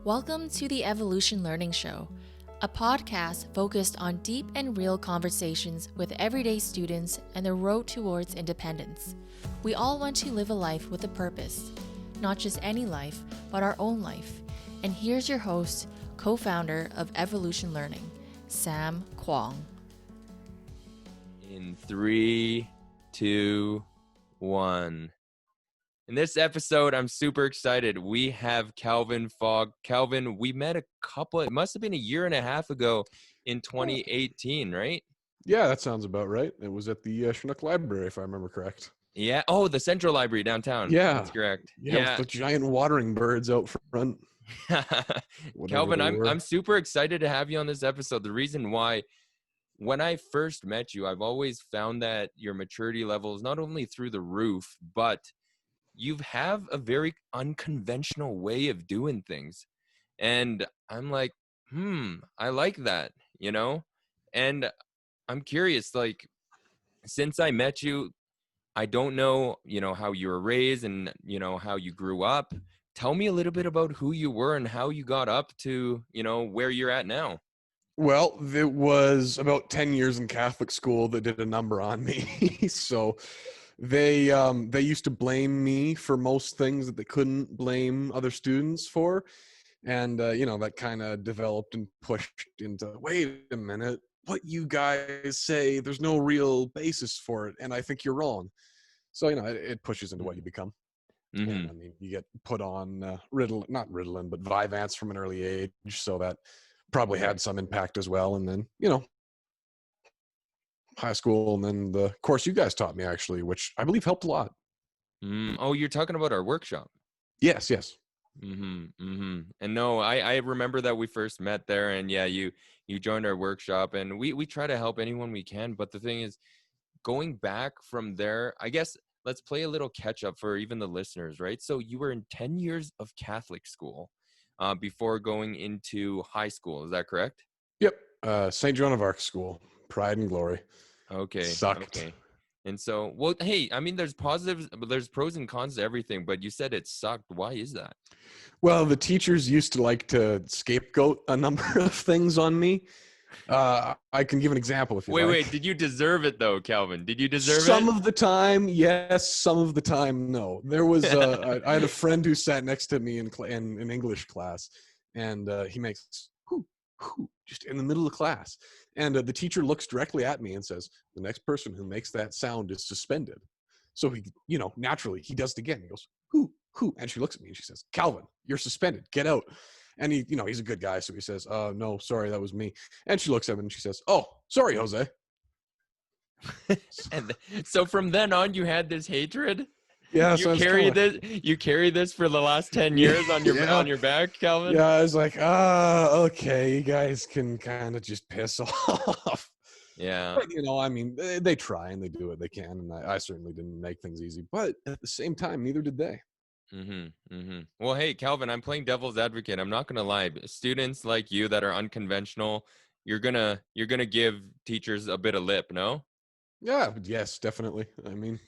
Welcome to the Evolution Learning Show, a podcast focused on deep and real conversations with everyday students and the road towards independence. We all want to live a life with a purpose, not just any life, but our own life. And here's your host, co-founder of Evolution Learning, Sam Kwong. In 3, 2, 1. In this episode, I'm super excited. We have Calvin Fogg. Calvin, we met it must have been a year and a half ago in 2018, right? Yeah, that sounds about right. It was at the Chinook Library, if I remember correct. Yeah. Oh, the Central Library downtown. Yeah. That's correct. Yeah, with the giant watering birds out front. Calvin, I'm super excited to have you on this episode. The reason why, when I first met you, I've always found that your maturity level is not only through the roof, but you have a very unconventional way of doing things. And I'm like, I like that, you know? And I'm curious, like, since I met you, I don't know, how you were raised and, how you grew up. Tell me a little bit about who you were and how you got up to, where you're at now. Well, it was about 10 years in Catholic school that did a number on me. So they used to blame me for most things that they couldn't blame other students for. And, that kind of developed and pushed into, wait a minute, what you guys say, there's no real basis for it. And I think you're wrong. So, it pushes into what you become. Mm-hmm. And, I mean, you get put on not Ritalin, but Vyvanse from an early age. So that probably had some impact as well. And then, high school, and then the course you guys taught me, actually, which I believe helped a lot. Oh, you're talking about our workshop. Yes. And no, I remember that we first met there, and yeah, you joined our workshop, and we try to help anyone we can. But the thing is, going back from there, I guess let's play a little catch up for even the listeners, right? So you were in 10 years of Catholic school before going into high school. Is that correct? Yep. St. Joan of Arc School, pride and glory. Okay. Sucked. Okay. And so, well, hey, I mean, there's positives, but there's pros and cons to everything, but you said it sucked. Why is that? Well, the teachers used to like to scapegoat a number of things on me. I can give an example if you like. Wait, did you deserve it though, Calvin? Did you deserve it? Some of the time, yes. Some of the time, no. There was, I had a friend who sat next to me in English class, and he makes, whoo, just in the middle of class. And the teacher looks directly at me and says, the next person who makes that sound is suspended. So he, naturally, he does it again. He goes, whoo. And she looks at me and she says, Calvin, you're suspended. Get out. And he, he's a good guy. So he says, no, sorry, that was me. And she looks at him and she says, oh, sorry, Jose. And so from then on, you had this hatred? Yeah, you carry this for the last 10 years on your on your back, Calvin? Yeah, I was like, okay, you guys can kind of just piss off. Yeah. But, I mean, they try and they do what they can, and I certainly didn't make things easy. But at the same time, neither did they. Well, hey, Calvin, I'm playing devil's advocate. I'm not gonna lie. Students like you that are unconventional, you're gonna give teachers a bit of lip, no? Yeah, yes, definitely. I mean,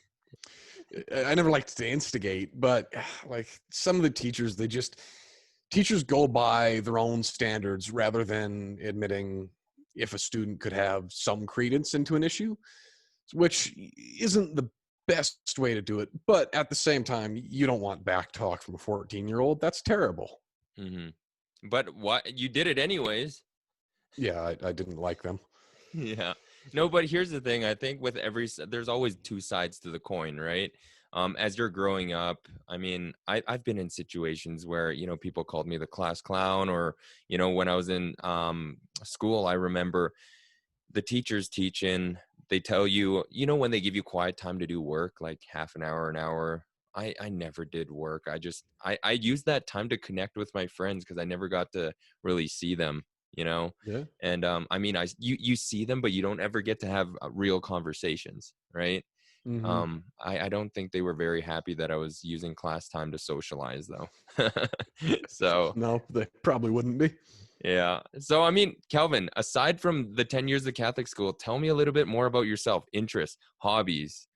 I never liked to instigate, but like some of the teachers, teachers go by their own standards rather than admitting if a student could have some credence into an issue, which isn't the best way to do it. But at the same time, you don't want back talk from a 14-year-old. That's terrible. But what, you did it anyways. Yeah, I didn't like them. Yeah. No, but here's the thing. I think with there's always two sides to the coin, right? As you're growing up, I mean, I've been in situations where, people called me the class clown, or, when I was in school, I remember the teachers teaching, they tell you, when they give you quiet time to do work, like half an hour, I never did work. I used that time to connect with my friends because I never got to really see them. Yeah. And I mean, you see them, but you don't ever get to have real conversations, right? I don't think they were very happy that I was using class time to socialize, though. So no, they probably wouldn't be. Yeah. So I mean, Calvin, aside from the 10 years of Catholic school, tell me a little bit more about yourself. Interests, hobbies,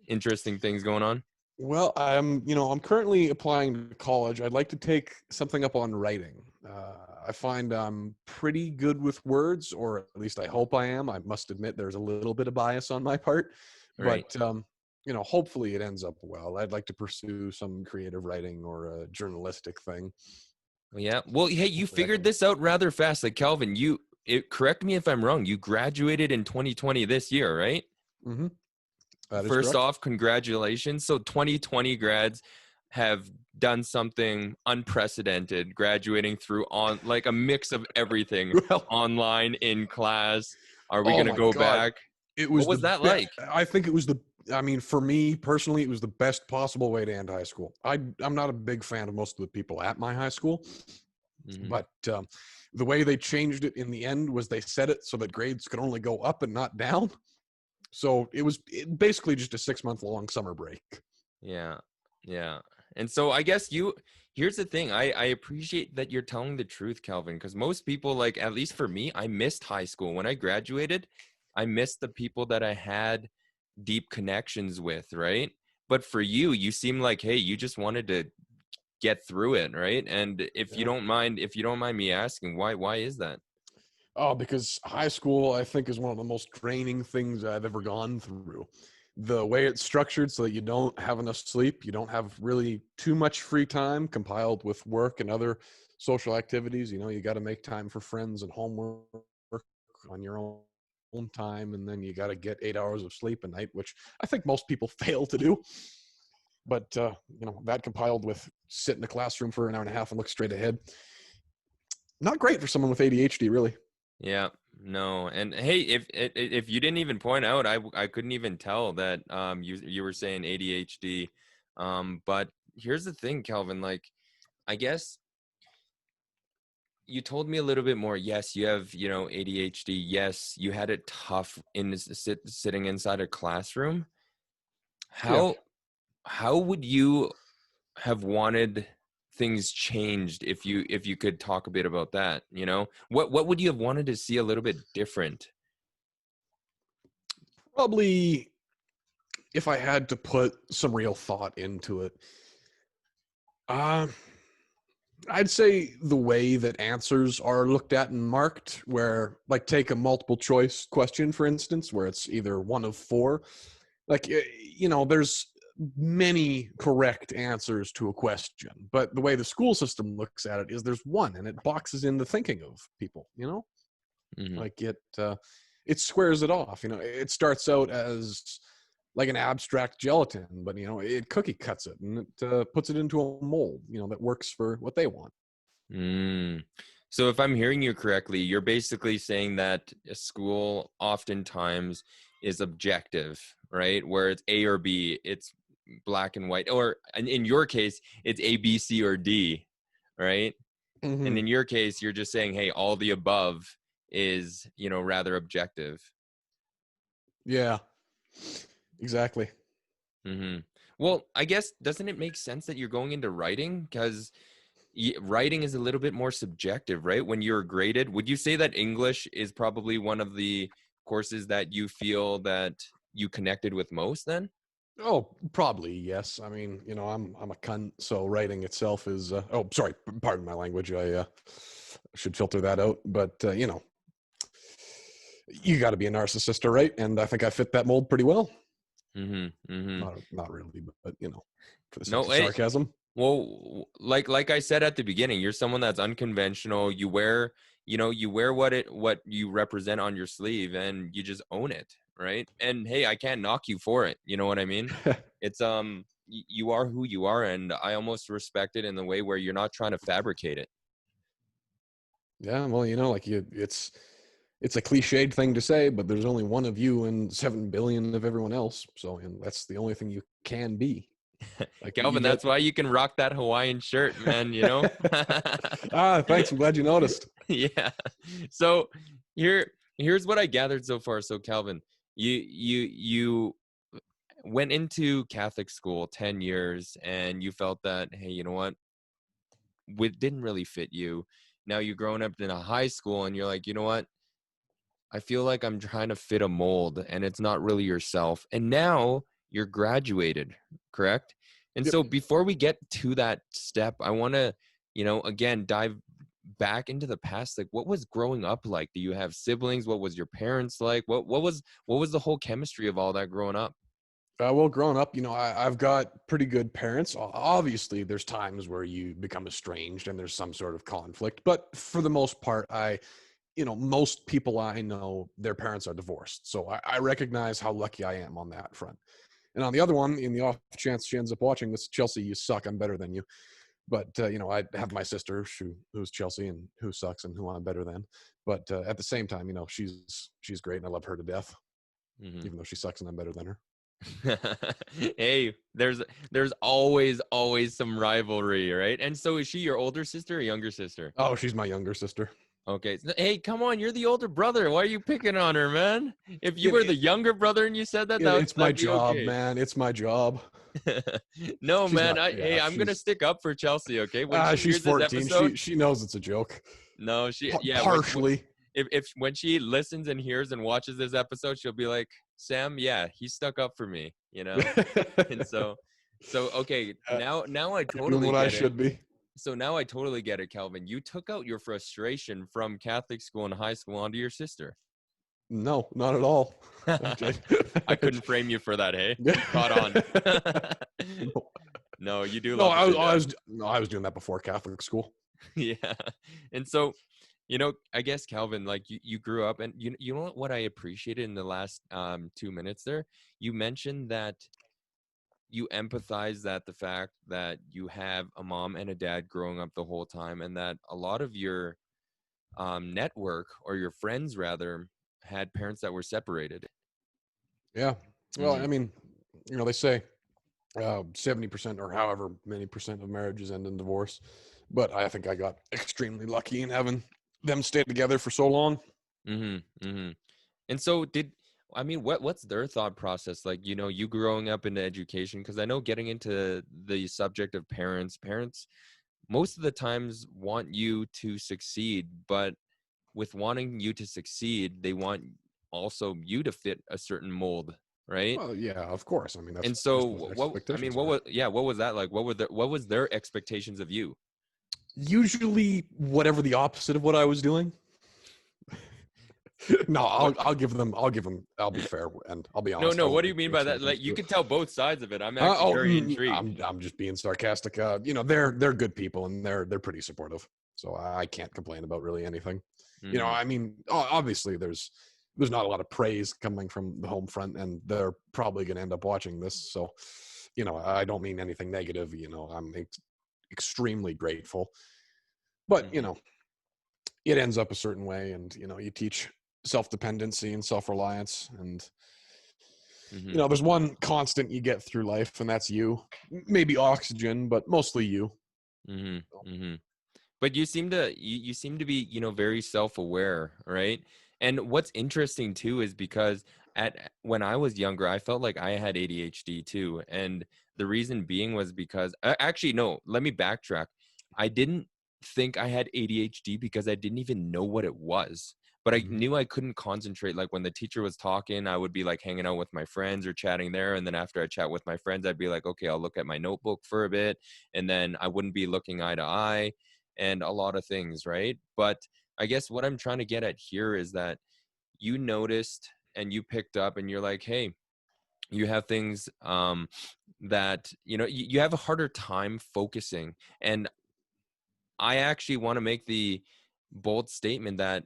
interesting things going on. Well, I'm currently applying to college. I'd like to take something up on writing. I find I'm pretty good with words, or at least I hope I am. I must admit there's a little bit of bias on my part, Right. but hopefully it ends up well. I'd like to pursue some creative writing or a journalistic thing. Yeah. Well, hey, you Hopefully I figured can. this out rather fast. Like Calvin, correct me if I'm wrong. You graduated in 2020 this year, right? Hmm. That is First correct. off, congratulations. So 2020 grads have done something unprecedented, graduating through on like a mix of everything, Well, online, in class. Are we oh going to my go God, back? it What was the was that best. like? I think it was the. I mean, for me personally, it was the best possible way to end high school. I'm not a big fan of most of the people at my high school, Hmm. but the way they changed it in the end was they set it so that grades could only go up and not down. So it was basically just a 6 month long summer break. Yeah. Yeah. And so I guess here's the thing. I appreciate that you're telling the truth, Calvin, because most people, like, at least for me, I missed high school. When I graduated, I missed the people that I had deep connections with, right? But for you, you seem like, hey, you just wanted to get through it, right? And Yeah. if you don't mind me asking, why is that? Oh, because high school, I think, is one of the most draining things I've ever gone through. The way it's structured so that you don't have enough sleep, you don't have really too much free time compiled with work and other social activities. You got to make time for friends and homework on your own time, and then you got to get 8 hours of sleep a night, which I think most people fail to do. But that compiled with sit in a classroom for an hour and a half and look straight ahead, not great for someone with ADHD, really. Yeah, no. And hey, if you didn't even point out, I couldn't even tell that you were saying ADHD. But here's the thing, Calvin, like, I guess you told me a little bit more. Yes, you have, ADHD. Yes, you had it tough sitting inside a classroom. Yeah. How would you have wanted things changed if you could talk a bit about that? What would you have wanted to see a little bit different? Probably, if I had to put some real thought into it, uh, I'd say the way that answers are looked at and marked, where, like, take a multiple choice question, for instance, where it's either one of four. Like, there's many correct answers to a question, but the way the school system looks at it is there's one, and it boxes in the thinking of people. Hmm. Like it squares it off. It starts out as like an abstract gelatin, but it cookie cuts it and it puts it into a mold that works for what they want. Mm. So if I'm hearing you correctly, you're basically saying that a school oftentimes is objective, right? Where it's A or B, it's black and white, or in your case, it's A, B, C, or D, right? And Hmm. in your case, you're just saying, hey, all the above is, rather objective. Yeah, exactly. Hmm. Well, I guess, doesn't it make sense that you're going into writing? Because writing is a little bit more subjective, right? When you're graded, would you say that English is probably one of the courses that you feel that you connected with most then? Oh, probably yes. I mean, I'm a cunt, so writing itself is. Oh, sorry, pardon my language. I should filter that out. But you got to be a narcissist to write, and I think I fit that mold pretty well. Mm-hmm. Mm-hmm. Not really, but for the sake No, of sarcasm. well, like I said at the beginning, you're someone that's unconventional. You wear what you represent on your sleeve, and you just own it, right? And hey, I can't knock you for it. You know what I mean? It's you are who you are, and I almost respect it in the way where you're not trying to fabricate it. Yeah, well, like it's a cliched thing to say, but there's only one of you and 7 billion of everyone else. So, and that's the only thing you can be. Like you Calvin, get. that's why you can rock that Hawaiian shirt, man, Thanks. I'm glad you noticed. Yeah. So here's what I gathered so far. So Calvin, you went into Catholic school 10 years and you felt that, hey, you know what? It didn't really fit you. Now you're growing up in a high school and you're like, you know what? I feel like I'm trying to fit a mold and it's not really yourself. And now you're graduated, correct? And Yep. so before we get to that step, I want to, again, dive back into the past. Like, what was growing up like? Do you have siblings? What was your parents like? What was the whole chemistry of all that growing up? Well, growing up, I've got pretty good parents. Obviously, there's times where you become estranged and there's some sort of conflict. But for the most part, most people I know, their parents are divorced. So I recognize how lucky I am on that front. And on the other one, in the off chance she ends up watching this, Chelsea, you suck. I'm better than you. But, I have my sister who's Chelsea and who sucks and who I'm better than. But at the same time, she's great and I love her to death, Mhm. even though she sucks and I'm better than her. Hey, there's always some rivalry, right? And so is she your older sister or younger sister? Oh, she's my younger sister. Okay. Hey, come on, you're the older brother. Why are you picking on her, man? If you It, were it, the younger brother and you said that, it's my that'd be job, okay. man. It's my job. No, She's man. not. Yeah, I'm gonna stick up for Chelsea, okay? When she she's hears this 14. episode, She knows it's a joke. no, yeah, Partially. when she listens and hears and watches this episode, she'll be like, Sam, yeah, he stuck up for me, And so okay, now I Doing totally what I get it. should be. So now I totally get it, Calvin. You took out your frustration from Catholic school and high school onto your sister. No, not at all. I couldn't frame you for that, hey? Caught on. No, No, you do no, love it. I was doing that before Catholic school. Yeah. And so, I guess Calvin, like you grew up and you know what I appreciated in the last 2 minutes there? You mentioned that you empathize that the fact that you have a mom and a dad growing up the whole time and that a lot of your network or your friends rather had parents that were separated. Yeah. Well, Mm-hmm. I mean, they say 70% or however many percent of marriages end in divorce. But I think I got extremely lucky in having them stay together for so long. Mm-hmm. Mm-hmm. And so what's their thought process? Like, you growing up into education, because I know getting into the subject of parents most of the times want you to succeed, but with wanting you to succeed, they want also you to fit a certain mold, right? Well, yeah, of course. I mean, And that's so just what expectations are. what was that like? What was their expectations of you? Usually, whatever the opposite of what I was doing. No, What? I'll give them. I'll be fair and I'll be No, honest. I no. What won't do you make mean jokes by when that? it comes Like, you to it. can tell both sides of it. I'm actually very intrigued. I'm just being sarcastic. They're good people and they're pretty supportive. So I can't complain about really anything. Mm-hmm. I mean, obviously there's not a lot of praise coming from the home front, and they're probably going to end up watching this. So, I don't mean anything negative. I'm extremely grateful, but Mm-hmm. it ends up a certain way, and you teach self-dependency and self-reliance, and Mm-hmm. there's one constant you get through life, and that's you. Maybe oxygen, but mostly you. Mm-hmm. Mm-hmm. But you seem to be, very self-aware, right? And what's interesting too is because when I was younger, I felt like I had ADHD too. And the reason being was because actually, no, let me backtrack. I didn't think I had ADHD because I didn't even know what it was. But I Mhm. knew I couldn't concentrate. Like when the teacher was talking, I would be like hanging out with my friends or chatting there. And then after I chat with my friends, I'd be like, okay, I'll look at my notebook for a bit. And then I wouldn't be looking eye to eye and a lot of things, right? But I guess what I'm trying to get at here is that you noticed and you picked up and you're like, hey, you have things that, you have a harder time focusing. And I actually want to make the bold statement that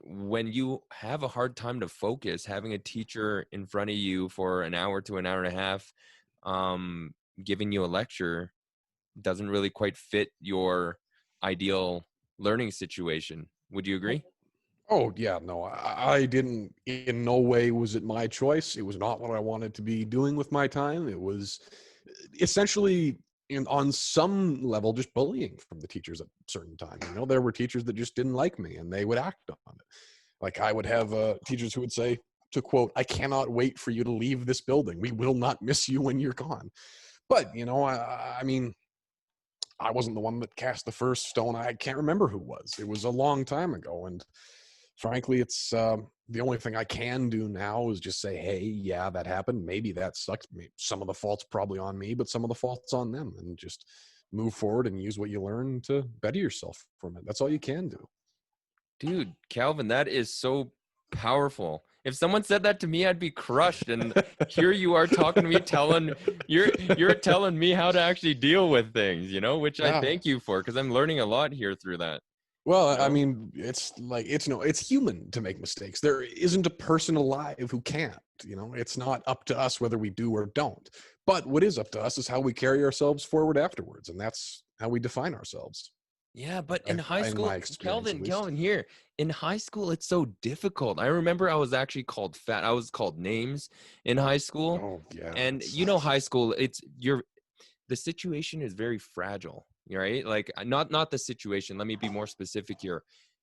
when you have a hard time to focus, having a teacher in front of you for an hour to an hour and a half, giving you a lecture doesn't really quite fit your ideal learning situation. Would you agree? Oh yeah, no, I didn't. In no way was it my choice. It was not what I wanted to be doing with my time. It was essentially, on some level, just bullying from the teachers at certain times. There were teachers that just didn't like me, and they would act on it. Like I would have teachers who would say, to quote, "I cannot wait for you to leave this building. We will not miss you when you're gone." But I mean, I wasn't the one that cast the first stone. I can't remember who was. It was a long time ago, and frankly, it's the only thing I can do now is just say, hey, yeah, that happened. Maybe that sucks. Some of the fault's probably on me, but some of the fault's on them, and just move forward and use what you learn to better yourself from it. That's all you can do. Dude, Calvin, that is so powerful. If someone said that to me, I'd be crushed. And here you are talking to me, you're telling me how to actually deal with things, which I Yeah. thank you for, because I'm learning a lot here through that. Well, I know? mean, it's human to make mistakes. There isn't a person alive who can't, it's not up to us whether we do or don't. But what is up to us is how we carry ourselves forward afterwards. And that's how we define ourselves. Yeah, but in high In school, my experience, at least. Kelvin, here in high school, it's so difficult. I remember I was actually called fat. I was called names in high school. Oh, yeah. And high school, the situation is very fragile, right? Like not the situation. Let me be more specific here.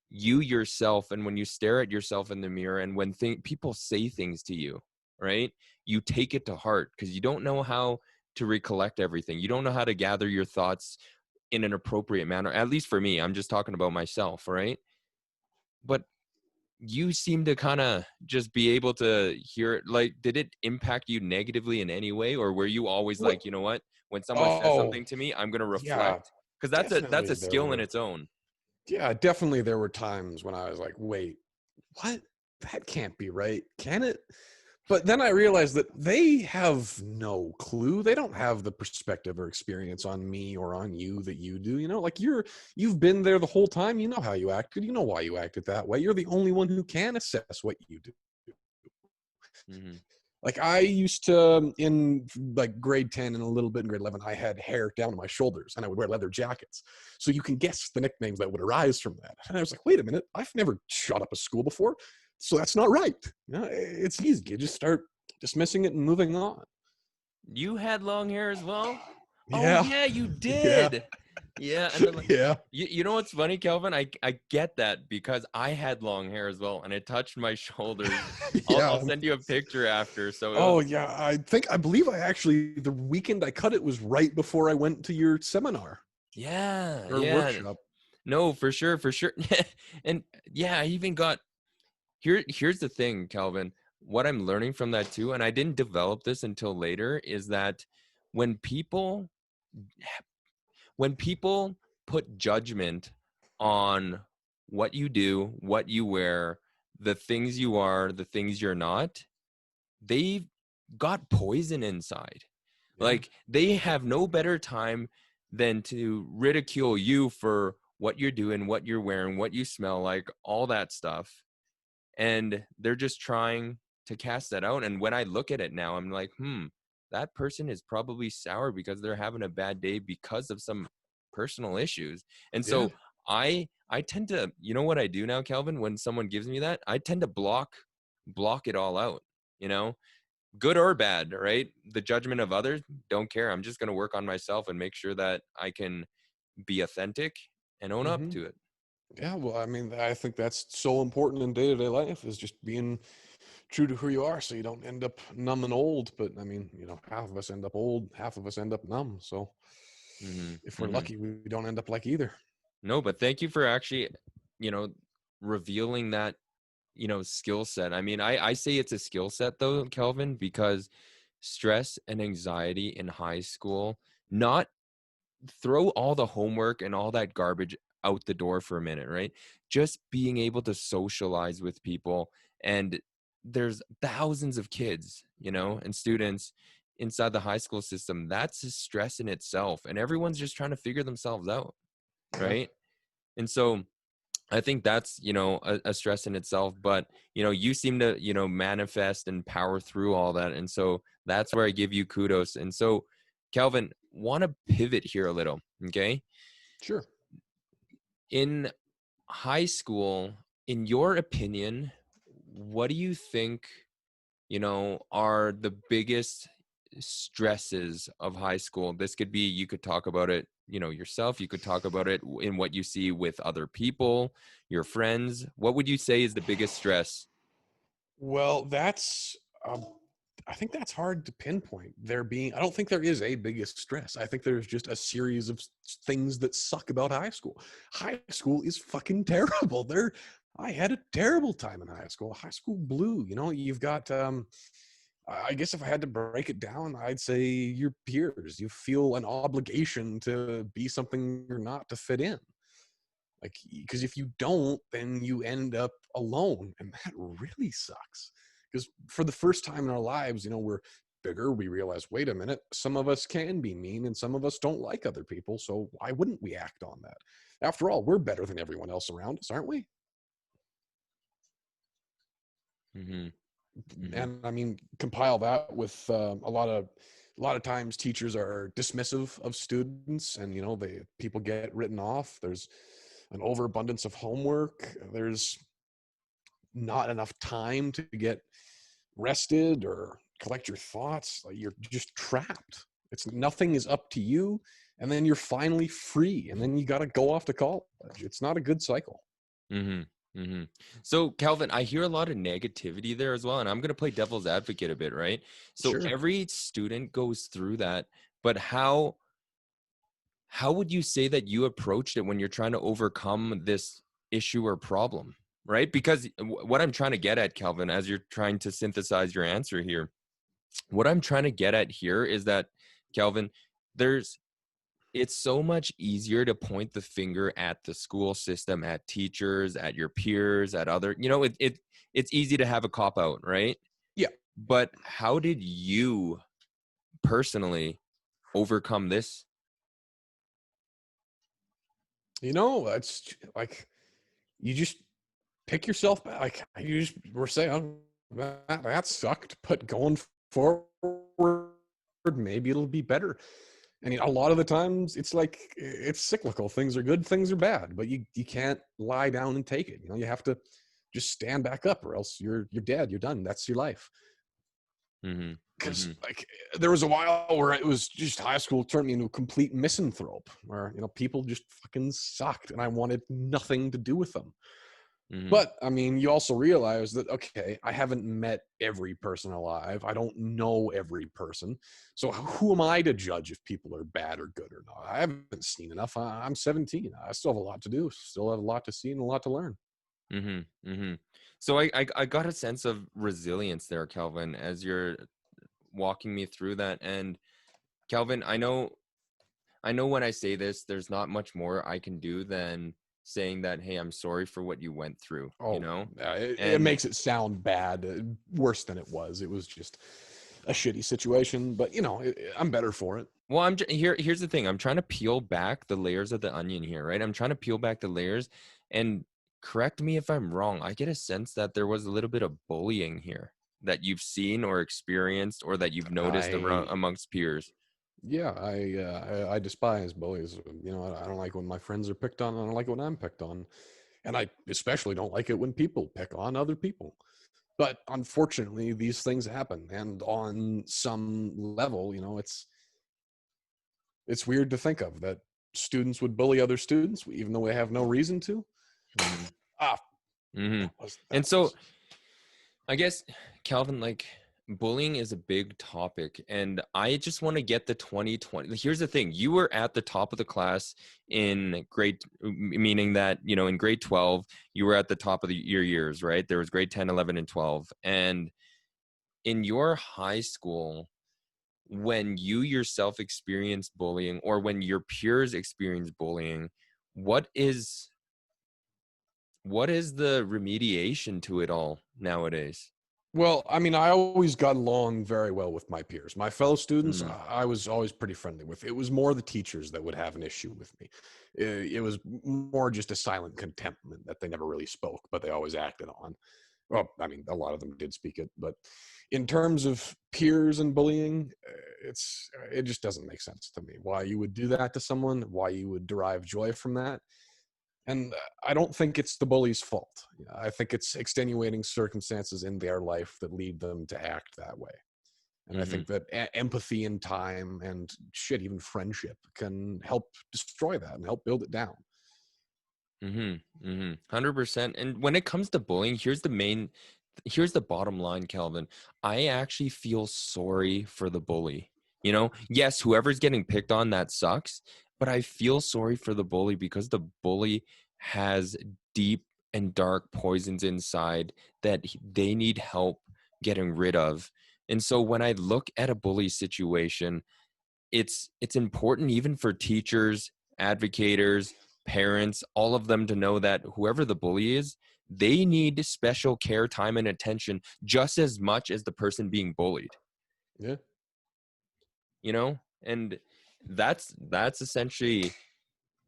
You yourself, and when you stare at yourself in the mirror, and when people say things to you, right? You take it to heart because you don't know how to recollect everything. You don't know how to gather your thoughts in an appropriate manner. At least for me, I'm just talking about myself, right? But you seem to kind of just be able to hear it. Like, did it impact you negatively in any way, or were you always like, you know what, when someone says something to me, I'm going to reflect? Because that's a skill in its own. Yeah, definitely there were times when I was like, wait, what? That can't be right, can it? But then I realized that they have no clue. They don't have the perspective or experience on me or on you that you do. Like you've been there the whole time. You know how you acted. You know why you acted that way. You're the only one who can assess what you do. Mm-hmm. Like I used to, in like grade 10 and a little bit in grade 11, I had hair down to my shoulders and I would wear leather jackets. So you can guess the nicknames that would arise from that. And I was like, wait a minute, I've never shot up a school before. So that's not right. It's easy. You just start dismissing it and moving on. You had long hair as well? Yeah. Oh yeah, you did. Yeah. And then Yeah. You know what's funny, Kelvin? I get that because I had long hair as well, and it touched my shoulders. Yeah. I'll send you a picture after. So Oh yeah, I believe the weekend I cut it was right before I went to your seminar. Yeah, Or workshop. No, for sure. And yeah, I even got here's the thing, Calvin. What I'm learning from that too, and I didn't develop this until later, is that when people put judgment on what you do, what you wear, the things you are, the things you're not, they've got poison inside. Yeah. Like they have no better time than to ridicule you for what you're doing, what you're wearing, what you smell like, all that stuff. And they're just trying to cast that out. And when I look at it now, I'm like, that person is probably sour because they're having a bad day because of some personal issues. And so I tend to, you know what I do now, Calvin, when someone gives me that, I tend to block it all out, good or bad, right? The judgment of others, don't care. I'm just going to work on myself and make sure that I can be authentic and own up to it. Yeah, well, I mean, I think that's so important in day-to-day life, is just being true to who you are so you don't end up numb and old. But I mean, half of us end up old, half of us end up numb. So if we're lucky, we don't end up like either. No, but thank you for actually, revealing that, skill set. I mean, I say it's a skill set though, Kelvin, because stress and anxiety in high school, not throw all the homework and all that garbage out the door for a minute, right? Just being able to socialize with people. And there's thousands of kids, and students inside the high school system. That's a stress in itself. And everyone's just trying to figure themselves out, right? And so I think that's, a stress in itself, but, you seem to, manifest and power through all that. And so that's where I give you kudos. And so, Calvin, want to pivot here a little. Okay. Sure. In high school, in your opinion, what do you think, are the biggest stresses of high school? This could be, you could talk about it, yourself. You could talk about it in what you see with other people, your friends. What would you say is the biggest stress? Well, I think that's hard to pinpoint. I don't think there is a biggest stress. I think there's just a series of things that suck about high school. High school is fucking terrible. I had a terrible time in high school. High school blew. You know, you've got, I guess if I had to break it down, I'd say your peers. You feel an obligation to be something you're not, to fit in. Like, because if you don't, then you end up alone. And that really sucks. Because for the first time in our lives, you know, we're bigger. We realize, wait a minute, some of us can be mean and some of us don't like other people. So why wouldn't we act on that? After all, we're better than everyone else around us, aren't we? Mm-hmm. Mm-hmm. And I mean, compile that with a lot of times teachers are dismissive of students, and you know, people get written off. There's an overabundance of homework. There's not enough time to get rested or collect your thoughts. Like, you're just trapped. It's nothing is up to you, and then you're finally free, and then you got to go off to college. It's not a good cycle. Mm-hmm. Mm-hmm. So, Calvin, I hear a lot of negativity there as well, and I'm going to play devil's advocate a bit, right? So Sure. every student goes through that, but how would you say that you approached it when you're trying to overcome this issue or problem, right? Because what I'm trying to get at, Calvin, as you're trying to synthesize your answer here, what I'm trying to get at here is that, Calvin, it's so much easier to point the finger at the school system, at teachers, at your peers, at other, you know, it's easy to have a cop out, right? Yeah. But how did you personally overcome this? You know, it's like, you just pick yourself back. Like, you just were saying, oh, that sucked, but going forward, maybe it'll be better. And a lot of the times it's like, it's cyclical. Things are good, things are bad, but you can't lie down and take it. You know, you have to just stand back up, or else you're dead. You're done. That's your life. Mm-hmm. Because Mm-hmm. like, there was a while where it was just, high school turned me into a complete misanthrope, where, you know, people just fucking sucked and I wanted nothing to do with them. Mm-hmm. But I mean, you also realize that, okay, I haven't met every person alive. I don't know every person. So who am I to judge if people are bad or good or not? I haven't seen enough. I'm 17. I still have a lot to do, still have a lot to see and a lot to learn. Mm-hmm. Mm-hmm. So I got a sense of resilience there, Calvin, as you're walking me through that. And Calvin, I know when I say this, there's not much more I can do than saying that, hey, I'm sorry for what you went through, you Oh, know? it And makes it sound bad, worse than it was. It was just a shitty situation, but you know, I'm better for it. well, here's the thing. I'm trying to peel back the layers of the onion here, right? I'm trying to peel back the layers, and correct me if I'm wrong. I get a sense that there was a little bit of bullying here that you've seen or experienced, or that you've noticed around I amongst peers. Yeah, I despise bullies. You know, I don't like when my friends are picked on. I don't like it when I'm picked on, and I especially don't like it when people pick on other people. But unfortunately, these things happen, and on some level, you know, it's weird to think of that students would bully other students, even though they have no reason to. Mm-hmm. Ah, Mm-hmm. that And so, was I guess, Calvin, like, bullying is a big topic, and I just want to get the 2020. Here's the thing: you were at the top of the class in grade, meaning that, you know, in grade 12, you were at the top of your years, right? There was grade 10, 11, and 12, and in your high school, when you yourself experienced bullying, or when your peers experienced bullying, what is the remediation to it all nowadays? Well, I mean, I always got along very well with my peers. My fellow students, Mm, I was always pretty friendly with. It was more the teachers that would have an issue with me. It was more just a silent contentment that they never really spoke, but they always acted on. Well, I mean, a lot of them did speak it, but in terms of peers and bullying, it just doesn't make sense to me why you would do that to someone, why you would derive joy from that. And I don't think it's the bully's fault. I think it's extenuating circumstances in their life that lead them to act that way. And I mm-hmm. think that empathy and time and shit, even friendship, can help destroy that and help build it down. Mm-hmm. Mm-hmm. 100%. And when it comes to bullying, here's the bottom line, Calvin. I actually feel sorry for the bully. You know, yes, whoever's getting picked on, that sucks, but I feel sorry for the bully, because the bully has deep and dark poisons inside that they need help getting rid of. And so when I look at a bully situation, it's important even for teachers, advocators, parents, all of them to know that whoever the bully is, they need special care, time, and attention just as much as the person being bullied, Yeah. you know? And that's essentially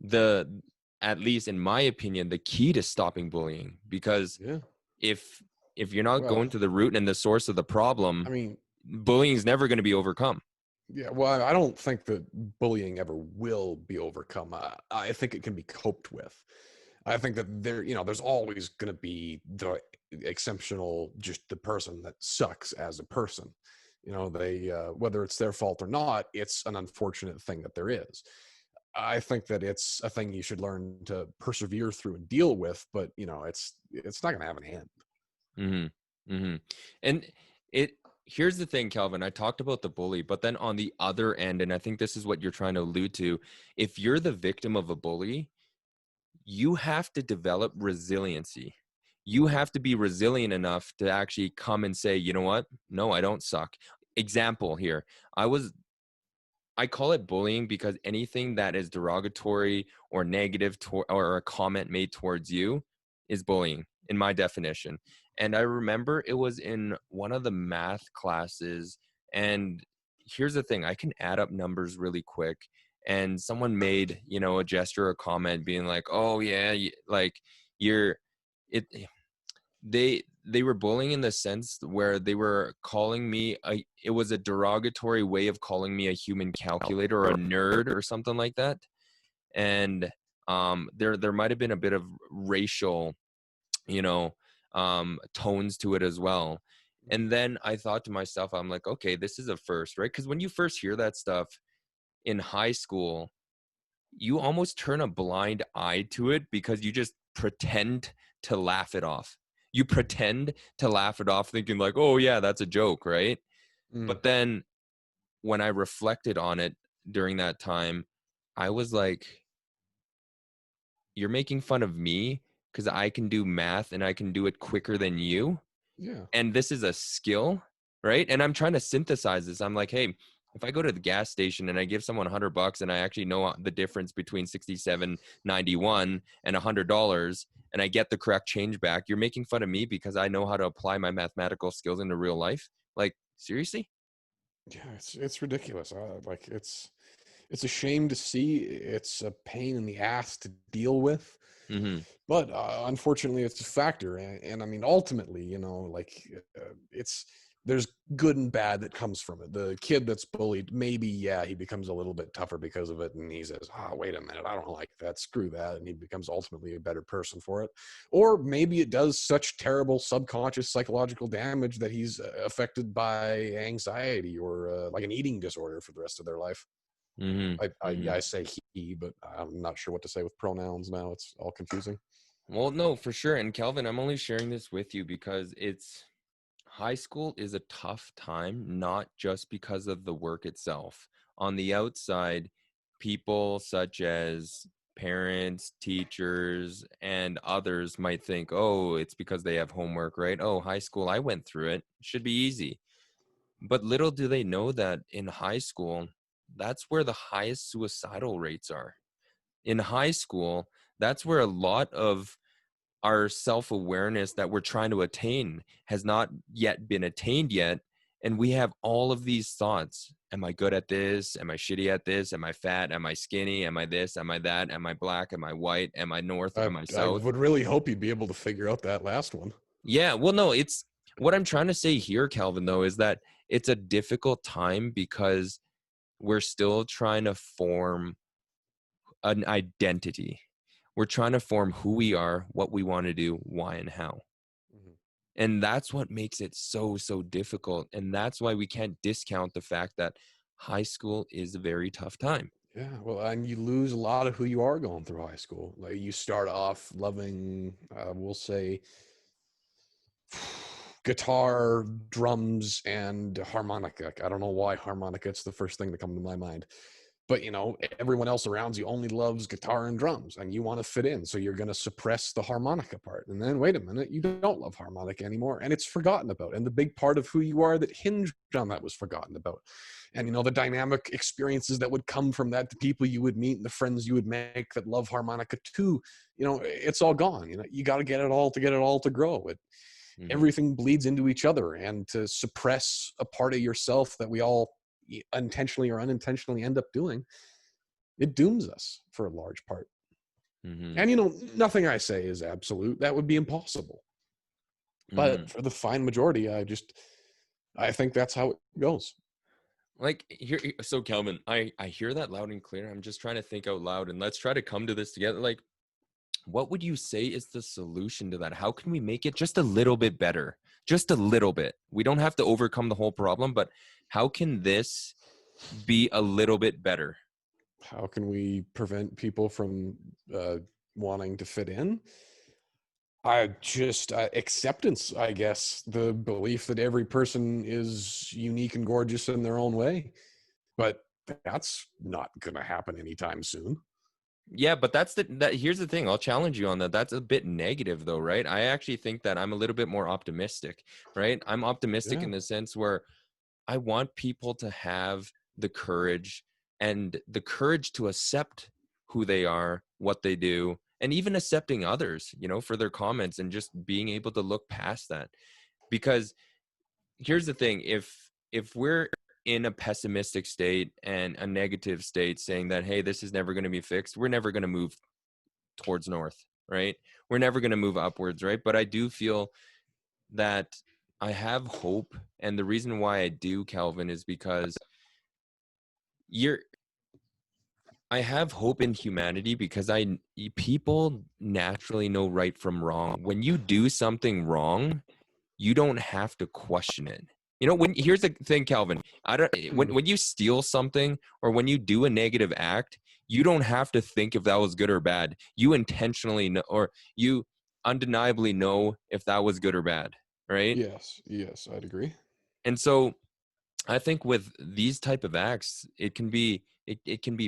the, at least in my opinion, the key to stopping bullying. Because Yeah. if you're not Well, going to the root and the source of the I problem, mean, bullying is never going to be overcome. yeah, well, I don't think that bullying ever will be overcome. I think it can be coped with. I think that there's always going to be the exceptional, just the person that sucks as a person. They, whether it's their fault or not, it's an unfortunate thing that there is. I think that it's a thing you should learn to persevere through and deal with, but it's not going to have an end. Mm-hmm. Mm-hmm. And here's the thing, Calvin, I talked about the bully, but then on the other end, and I think this is what you're trying to allude to, if you're the victim of a bully, you have to develop resiliency. You have to be resilient enough to actually come and say, you know what? No, I don't suck. Example here. I call it bullying because anything that is derogatory or negative or a comment made towards you is bullying in my definition. And I remember it was in one of the math classes. And here's the thing, I can add up numbers really quick. And someone made, a gesture or comment being like, oh yeah, like you're it they were bullying in the sense where they were calling me it was a derogatory way of calling me a human calculator or a nerd or something like that. And there might have been a bit of racial, tones to it as well. And then I thought to myself, I'm like, okay, this is a first, right? Because when you first hear that stuff in high school, you almost turn a blind eye to it because you just pretend to laugh it off. You pretend to laugh it off thinking like, oh yeah, that's a joke, right? Mm. But then when I reflected on it during that time, I was like, you're making fun of me because I can do math and I can do it quicker than you. Yeah. And this is a skill, right? And I'm trying to synthesize this. I'm like, hey, if I go to the gas station and I give someone $100 and I actually know the difference between 67.91 and $100 and I get the correct change back, you're making fun of me because I know how to apply my mathematical skills into real life? Like, seriously? Yeah, it's ridiculous. Like it's a shame to see. It's a pain in the ass to deal with. Mm-hmm. But unfortunately, it's a factor. And I mean, ultimately, it's there's good and bad that comes from it. The kid that's bullied, maybe, yeah, he becomes a little bit tougher because of it. And he says, wait a minute, I don't like that. Screw that. And he becomes ultimately a better person for it. Or maybe it does such terrible subconscious psychological damage that he's affected by anxiety or like an eating disorder for the rest of their life. Mm-hmm. I say he, but I'm not sure what to say with pronouns now. It's all confusing. Well, no, for sure. And Kelvin, I'm only sharing this with you because high school is a tough time, not just because of the work itself. On the outside, people such as parents, teachers, and others might think, oh, it's because they have homework, right? Oh, high school, I went through it. Should be easy. But little do they know that in high school, that's where the highest suicidal rates are. In high school, that's where a lot of our self-awareness that we're trying to attain has not yet been attained yet. And we have all of these thoughts. Am I good at this? Am I shitty at this? Am I fat? Am I skinny? Am I this? Am I that? Am I black? Am I white? Am I north? Am I I south? would really hope you'd be able to figure out that last one. Yeah, well, no, it's what I'm trying to say here, Calvin, though, is that it's a difficult time because we're still trying to form an identity. We're trying to form who we are, what we want to do, why and how. Mhm. And that's what makes it so, so difficult. And that's why we can't discount the fact that high school is a very tough time. Yeah, well, and you lose a lot of who you are going through high school. Like you start off loving, we'll say, guitar, drums, and harmonica. I don't know why harmonica. It's the first thing that comes to my mind. but everyone else around you only loves guitar and drums, and you want to fit in, so you're going to suppress the harmonica part. And then wait a minute, you don't love harmonica anymore, and it's forgotten about, and the big part of who you are that hinged on that was forgotten about. And the dynamic experiences that would come from that, the people you would meet and the friends you would make that love harmonica too, it's all gone. You got to get it all to grow. Everything bleeds into each other, and to suppress a part of yourself that we all intentionally or unintentionally end up doing, it dooms us for a large part. And nothing I say is absolute. That would be impossible. But for the fine majority, I think that's how it goes. Like here, so Calvin, I hear that loud and clear. I'm just trying to think out loud, and let's try to come to this together. Like, what would you say is the solution to that? How can we make it just a little bit better? Just a little bit. We don't have to overcome the whole problem, but how can this be a little bit better? How can we prevent people from wanting to fit in? Acceptance, I guess. The belief that every person is unique and gorgeous in their own way. But that's not going to happen anytime soon. Yeah, but here's the thing. I'll challenge you on that. That's a bit negative though, right? I actually think that I'm a little bit more optimistic, right? I'm optimistic in the sense where I want people to have the courage to accept who they are, what they do, and even accepting others, for their comments, and just being able to look past that. Because here's the thing, if we're in a pessimistic state and a negative state saying that, hey, this is never going to be fixed, we're never going to move towards north, right? We're never going to move upwards, right? But I do feel that I have hope. And the reason why I do, Calvin, is because I have hope in humanity, because people naturally know right from wrong. When you do something wrong, you don't have to question it. Here's the thing, Calvin, when you steal something or when you do a negative act, you don't have to think if that was good or bad. You intentionally know, or you undeniably know if that was good or bad, right? Yes, I'd agree. And so I think with these type of acts, it can be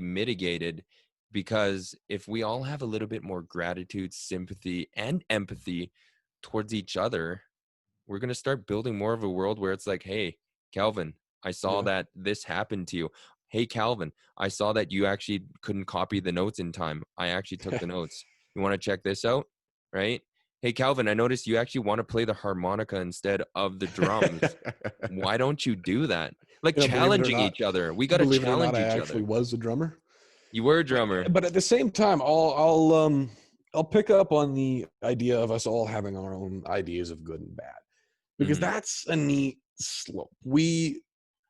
mitigated, because if we all have a little bit more gratitude, sympathy, and empathy towards each other, we're going to start building more of a world where it's like, hey, Calvin, I saw that this happened to you. Hey, Calvin, I saw that you actually couldn't copy the notes in time. I actually took the notes. You want to check this out? Right? Hey, Calvin, I noticed you actually want to play the harmonica instead of the drums. Why don't you do that? Like, challenging each other. We got to challenge each other. I actually was a drummer. You were a drummer. But at the same time, I'll pick up on the idea of us all having our own ideas of good and bad, because that's a neat slope.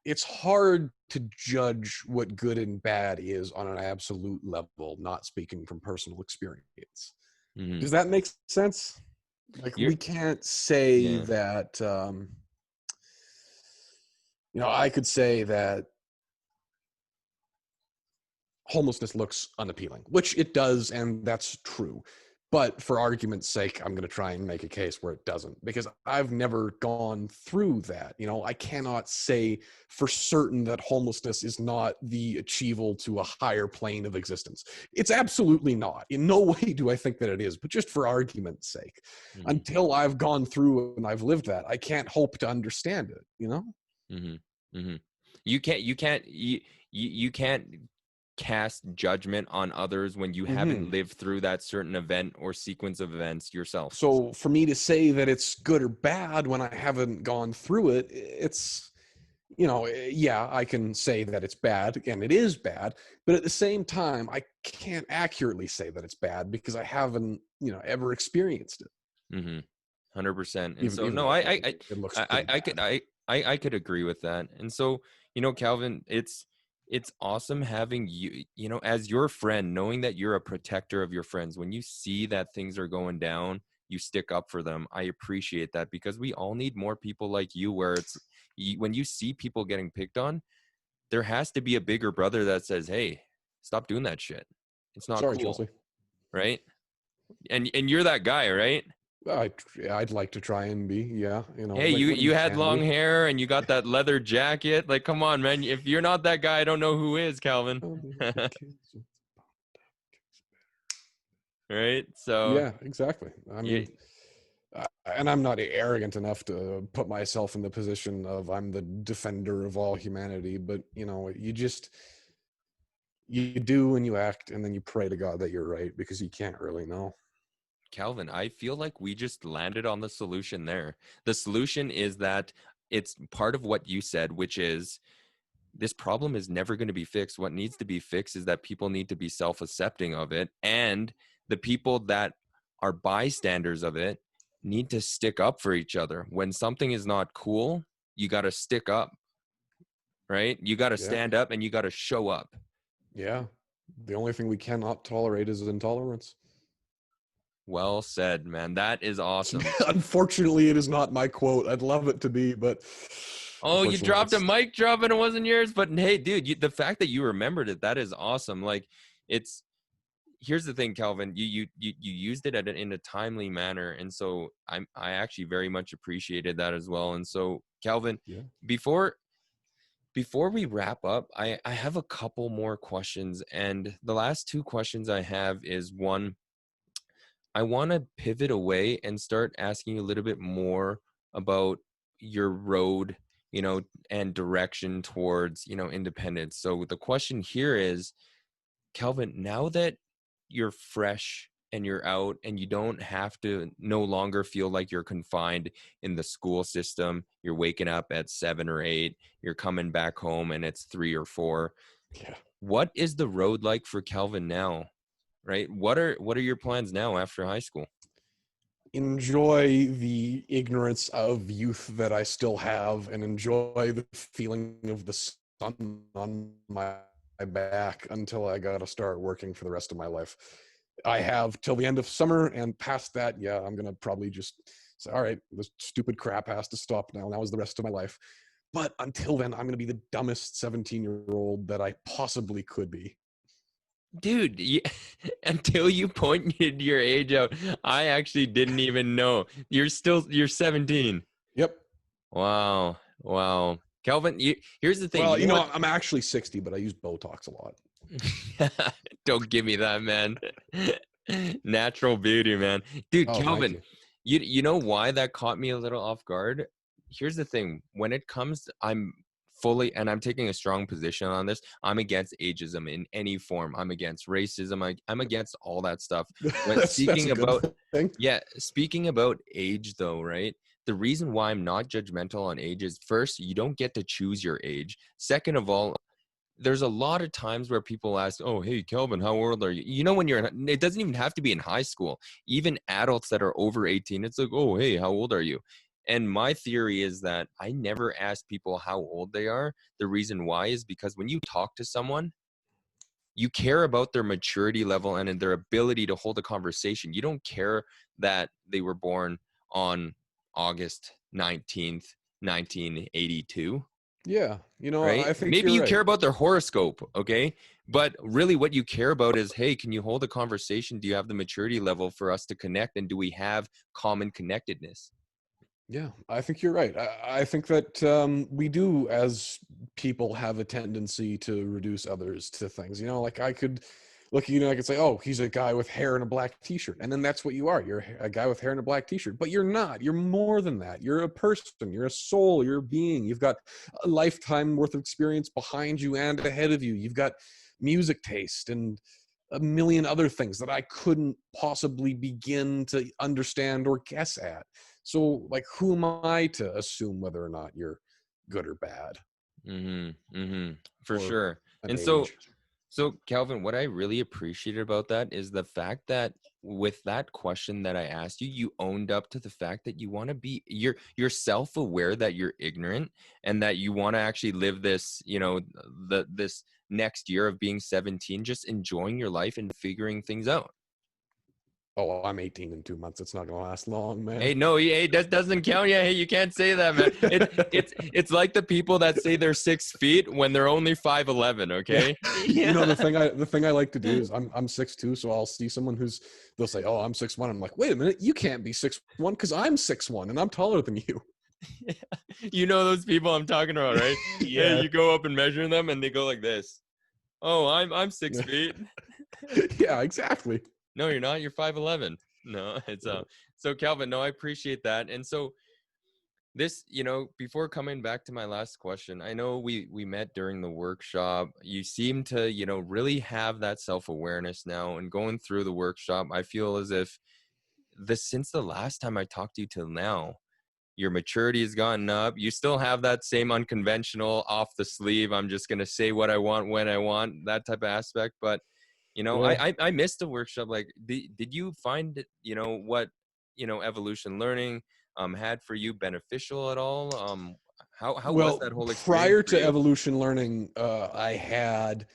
It's hard to judge what good and bad is on an absolute level, not speaking from personal experience. Does that make sense? Like, we can't say that, I could say that homelessness looks unappealing, which it does, and that's true. But for argument's sake, I'm going to try and make a case where it doesn't, because I've never gone through that. I cannot say for certain that homelessness is not the achievable to a higher plane of existence. It's absolutely not. In no way do I think that it is, but just for argument's sake, until I've gone through and I've lived that, I can't hope to understand it, You can't cast judgment on others when you haven't lived through that certain event or sequence of events yourself. So for me to say that it's good or bad when I haven't gone through it, it's, I can say that it's bad, and it is bad, but at the same time, I can't accurately say that it's bad because I haven't, ever experienced it. 100%. And so, no, I could agree with that. And so, Calvin, it's awesome having you, as your friend, knowing that you're a protector of your friends. When you see that things are going down, you stick up for them. I appreciate that, because we all need more people like you, where when you see people getting picked on, there has to be a bigger brother that says, hey, stop doing that shit. It's not cool. Chelsea. Right? And you're that guy, right? I'd like to try and be, yeah, Hey, when you you had can long be. hair and you got that leather jacket. Like, come on, man. If you're not that guy, I don't know who is, Calvin. Oh, the kids. Right? So, Yeah, exactly. I you mean, and I'm not arrogant enough to put myself in the position of I'm the defender of all humanity, but you do and you act, and then you pray to God that you're right, because you can't really know. Calvin, I feel like we just landed on the solution there. The solution is that it's part of what you said, which is this problem is never going to be fixed. What needs to be fixed is that people need to be self-accepting of it. And the people that are bystanders of it need to stick up for each other. When something is not cool, you got to stick up, right? You got to Yeah, stand up and you got to show up. yeah. The only thing we cannot tolerate is intolerance. Well said, man. That is awesome. Unfortunately, it is not my quote. I'd love it to be, but Oh, you unfortunately, dropped a it's mic drop and it wasn't yours. But hey, dude, the fact that you remembered it, that is awesome. Like, it's here's the thing, Calvin. You used it in a timely manner, and so I actually very much appreciated that as well. And so, Calvin, yeah. before we wrap up, I have a couple more questions, and the last two questions I have is one. I want to pivot away and start asking you a little bit more about your road, and direction towards, independence. So the question here is, Calvin, now that you're fresh and you're out and you don't have to no longer feel like you're confined in the school system, you're waking up at 7 or 8, you're coming back home and it's 3 or 4. Yeah. What is the road like for Calvin now? Right? What are your plans now after high school? Enjoy the ignorance of youth that I still have, and enjoy the feeling of the sun on my back until I got to start working for the rest of my life. I have till the end of summer, and past that, yeah, I'm going to probably just say, all right, this stupid crap has to stop now. Now is the rest of my life. But until then, I'm going to be the dumbest 17-year-old that I possibly could be. Dude, until you pointed your age out, I actually didn't even know. You're 17. Yep. Wow. Wow. Calvin, here's the thing. Well, You know what? I'm actually 60, but I use Botox a lot. Don't give me that, man. Natural beauty, man. Dude, Oh, thank Calvin, you. you know why that caught me a little off guard? Here's the thing. When it comes to, I'm taking a strong position on this. I'm against ageism in any form. I'm against racism. I'm against all that stuff. But That's a good thing. speaking about age though, right? The reason why I'm not judgmental on age is, first, you don't get to choose your age. Second of all, there's a lot of times where people ask, oh, hey, Kelvin, how old are you? When it doesn't even have to be in high school. Even adults that are over 18, it's like, oh, hey, how old are you? And my theory is that I never ask people how old they are. The reason why is because when you talk to someone, you care about their maturity level and their ability to hold a conversation. You don't care that they were born on August 19th, 1982. Yeah, Right? I think Maybe you're you care right. about their horoscope, okay? But really what you care about is, hey, can you hold a conversation? Do you have the maturity level for us to connect? And do we have common connectedness? Yeah, I think you're right. I think that we do, as people, have a tendency to reduce others to things. Like I could look, I could say, oh, he's a guy with hair and a black t-shirt. And then that's what you are. You're a guy with hair and a black t-shirt. But you're not. You're more than that. You're a person. You're a soul. You're a being. You've got a lifetime worth of experience behind you and ahead of you. You've got music taste and a million other things that I couldn't possibly begin to understand or guess at. So, like, who am I to assume whether or not you're good or bad, For or sure. an And age? so Calvin, what I really appreciated about that is the fact that with that question that I asked you, you owned up to the fact that you want to you're self-aware that you're ignorant and that you want to actually live this, this next year of being 17, just enjoying your life and figuring things out. Oh, I'm 18 in 2 months. It's not gonna last long, man. Hey, no, hey, that doesn't count. Yeah, hey, you can't say that, man. It's like the people that say they're 6 feet when they're only 5'11". Okay. You know, Yeah. the thing I like to do is I'm 6'2", so I'll see someone they'll say, "Oh, I'm 6'1". I'm like, wait a minute, you can't be 6'1" because I'm 6'1" and I'm taller than you. You know those people I'm talking about, right? Yeah. You go up and measure them, and they go like this. Oh, I'm 6 feet. Yeah, exactly. No, you're not. You're 5'11". No, it's So Calvin, no, I appreciate that. And so this, before coming back to my last question, I know we met during the workshop. You seem to, really have that self-awareness now, and going through the workshop, I feel as if since the last time I talked to you till now, your maturity has gotten up. You still have that same unconventional, off the sleeve, I'm just going to say what I want when I want, that type of aspect. But, Yeah. I missed the workshop. Like, did you find, what, evolution learning had for you beneficial at all? How was Well, that whole experience prior for to you? evolution learning, I had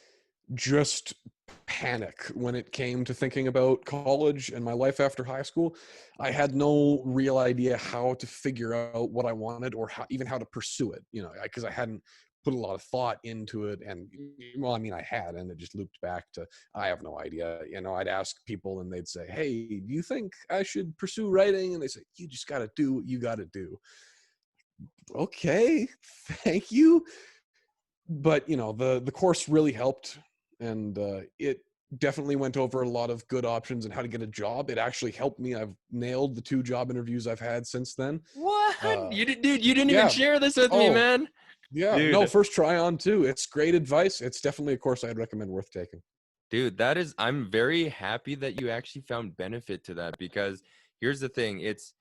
just panic when it came to thinking about college and my life after high school. I had no real idea how to figure out what I wanted, or even how to pursue it, because I hadn't put a lot of thought into it. And well, I mean, I had, and it just looped back to, I have no idea. I'd ask people and they'd say, "Hey, do you think I should pursue writing?" And they say, "You just got to do what you got to do." Okay, thank you. But the course really helped, and it definitely went over a lot of good options and how to get a job. It actually helped me. I've nailed the 2 job interviews I've had since then. What? uh Dude, you didn't even yeah. share this with me, Oh, man. yeah, no, Dude. first try on too. It's great advice. It's definitely a course I'd recommend, worth taking. Dude, I'm very happy that you actually found benefit to that, because here's the thing. It's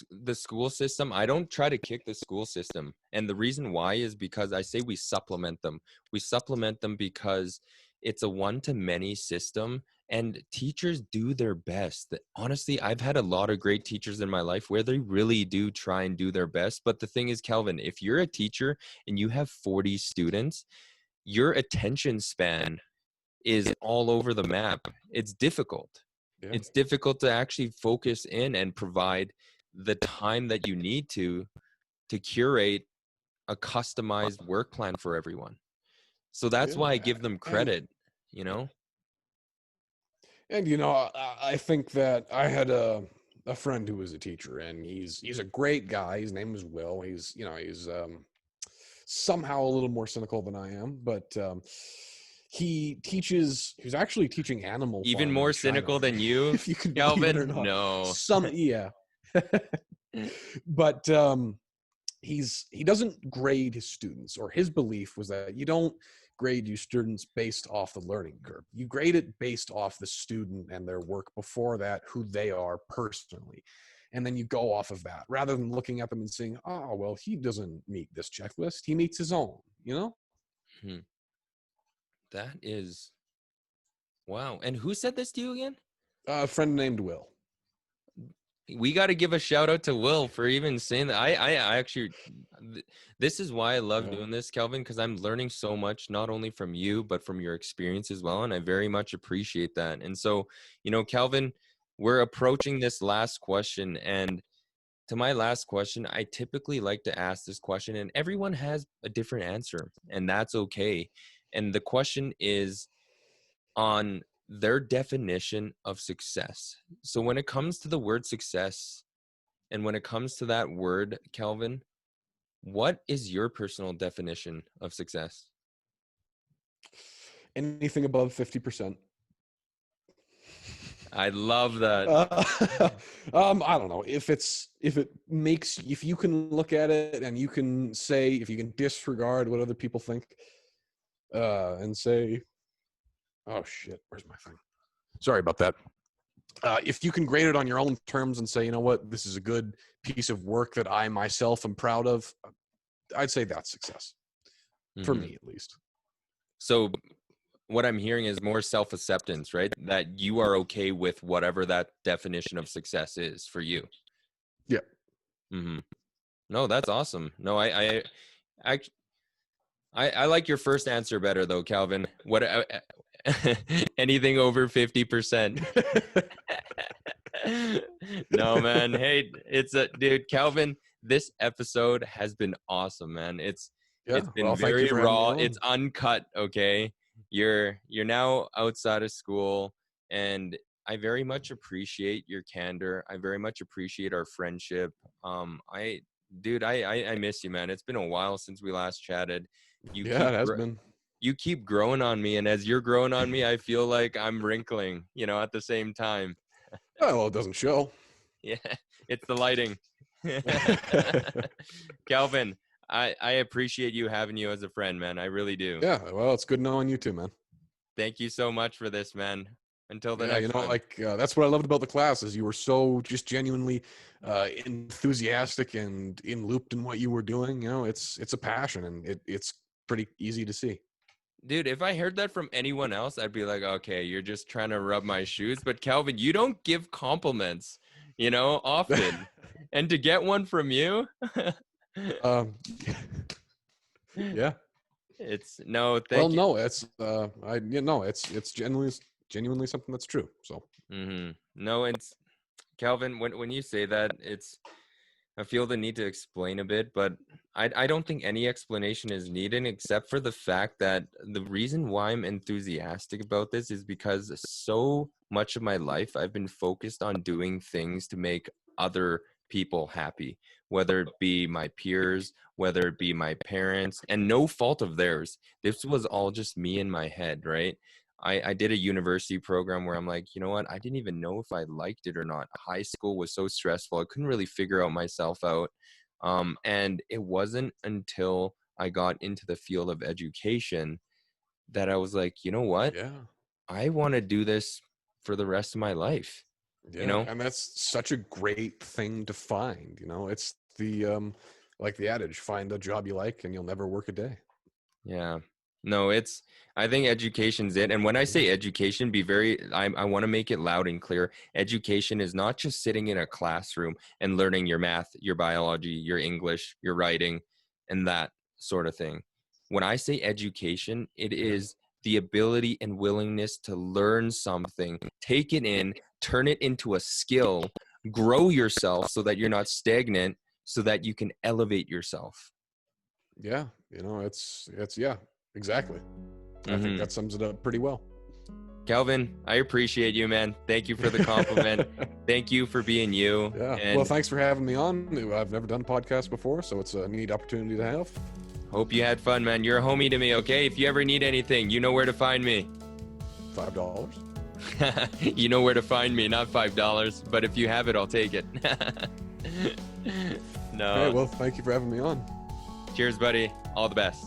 the school system. I don't try to kick the school system. And the reason why is because I say we supplement them. We supplement them because it's a one-to-many system, and teachers do their best. Honestly, I've had a lot of great teachers in my life where they really do try and do their best. But the thing is, Calvin, if you're a teacher and you have 40 students, your attention span is all over the map. It's difficult. Yeah. It's difficult to actually focus in and provide the time that you need to curate a customized work plan for everyone. So that's why I Yeah. give them and credit, you know? and I think that I had a friend who was a teacher, and he's a great guy. His name is Will. He's somehow a little more cynical than I am, but he's actually teaching animal Even farming more in China, cynical than you, if you can believe it or Calvin? not. No. Yeah. But he doesn't grade his students, or his belief was that you don't grade your students based off the learning curve. You grade it based off the student and their work before that, who they are personally. And then you go off of that, rather than looking at them and saying, "Oh, well, he doesn't meet this checklist. He meets his own," Hmm. That is, wow. And who said this to you again? A friend named Will. We got to give a shout out to Will for even saying that. I actually, this is why I love Yeah. doing this, Kelvin, because I'm learning so much, not only from you, but from your experience as well. And I very much appreciate that. And so, Kelvin, we're approaching this last question. And to my last question, I typically like to ask this question, and everyone has a different answer, and that's okay. And the question is on their definition of success. So when it comes to the word success, and when it comes to that word, Kelvin, what is your personal definition of success? Anything above 50%. I love that. I don't know if you can look at it and you can say, if you can disregard what other people think, and say, "Oh shit, where's my thing?" Sorry about that. If you can grade it on your own terms and say, "You know what, this is a good piece of work that I myself am proud of," I'd say that's success, for Mhm. me at least. So what I'm hearing is more self-acceptance, right? That you are okay with whatever that definition of success is for you. Yeah. Mm-hmm. No, that's awesome. No, I, I like your first answer better though, Calvin. What anything over 50%. No, man. Hey, dude, Calvin, this episode has been awesome, man. It's Yeah. been Well, thank you very for having me raw. on. It's uncut, okay? You're now outside of school, and I very much appreciate your candor. I very much appreciate our friendship. I miss you, man. It's been a while since we last chatted. You Yeah, keep it has gr- been. you keep growing on me, and as you're growing on me, I feel like I'm wrinkling, at the same time. Oh, well, it doesn't show. Yeah, it's the lighting. Calvin, I appreciate having you as a friend, man. I really do. Yeah, well, it's good knowing you too, man. Thank you so much for this, man. Until the Yeah, next time. that's what I loved about the class is you were so just genuinely enthusiastic and looped in what you were doing. It's a passion, and it's pretty easy to see. Dude, if I heard that from anyone else, I'd be like, okay, you're just trying to rub my shoes. But Calvin, you don't give compliments, often. And to get one from you, Yeah. it's no, Well, thank you. no, it's genuinely something that's true. So No, it's Calvin, when you say that, I feel the need to explain a bit, but I don't think any explanation is needed except for the fact that the reason why I'm enthusiastic about this is because so much of my life I've been focused on doing things to make other people happy, whether it be my peers, whether it be my parents, and no fault of theirs. This was all just me in my head, right? I did a university program where I'm like, you know what? I didn't even know if I liked it or not. High school was so stressful. I couldn't really figure out myself out. And it wasn't until I got into the field of education that I was like, you know what? yeah, I want to do this for the rest of my life. yeah, and that's such a great thing to find. It's the like the adage, find a job you like, and you'll never work a day. Yeah. No, I think education's it. And when I say education, I want to make it loud and clear. Education is not just sitting in a classroom and learning your math, your biology, your English, your writing, and that sort of thing. When I say education, it is the ability and willingness to learn something, take it in, turn it into a skill, grow yourself so that you're not stagnant, so that you can elevate yourself. Yeah, it's yeah, exactly. I think that sums it up pretty well. Calvin, I appreciate you, man. Thank you for the compliment. Thank you for being you. Yeah. And well, thanks for having me on. I've never done a podcast before, so it's a neat opportunity to have. hope you had fun, man. You're a homie to me, okay? If you ever need anything, you know where to find me. $5. You know where to find me, not $5, but if you have it, I'll take it. No. Okay, well, thank you for having me on. Cheers, buddy. All the best.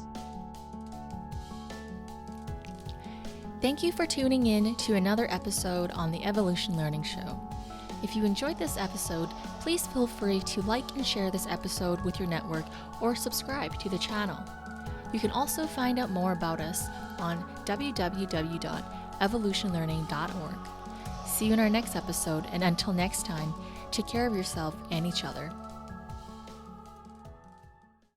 Thank you for tuning in to another episode on the Evolution Learning Show. If you enjoyed this episode, please feel free to like and share this episode with your network or subscribe to the channel. You can also find out more about us on www.evolutionlearning.org. See you in our next episode, and until next time, take care of yourself and each other.